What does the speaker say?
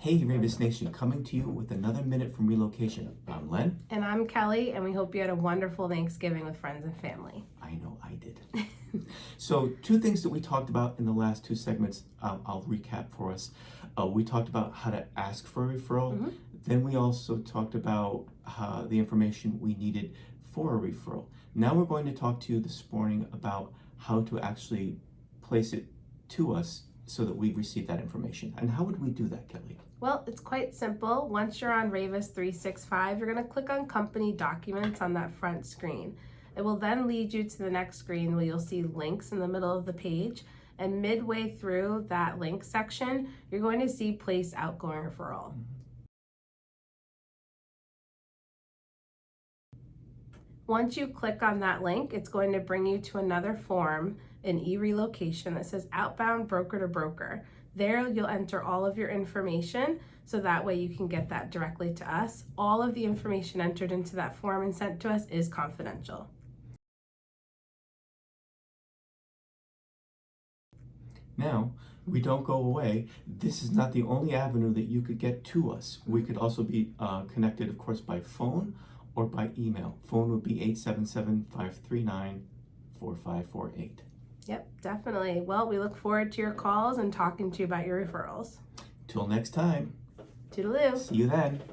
Hey, Raveis Nation, coming to you with another Minute from Relocation. I'm Len. And I'm Kelly, and we hope you had a wonderful Thanksgiving with friends and family. I know I did. So, two things that we talked about in the last two segments, I'll recap for us. We talked about how to ask for a referral. Then we also talked about the information we needed for a referral. Now we're going to talk to you this morning about how to actually place it to us so that we receive that information. And how would we do that, Kelly? Well, it's quite simple. Once you're on Raveis 365, you're going to click on Company Documents on that front screen. It will then lead you to the next screen where you'll see links in the middle of the page. And midway through that link section, you're going to see Place Outgoing Referral. Once you click on that link, it's going to bring you to another form in e-relocation that says Outbound Broker to Broker. There you'll enter all of your information so that way you can get that directly to us. All of the information entered into that form and sent to us is confidential. Now, we don't go away. This is not the only avenue that you could get to us. We could also be connected, of course, by phone or by email. Phone would be 877-539-4548. Yep, definitely. Well, we look forward to your calls and talking to you about your referrals. Till next time. Toodaloo. See you then.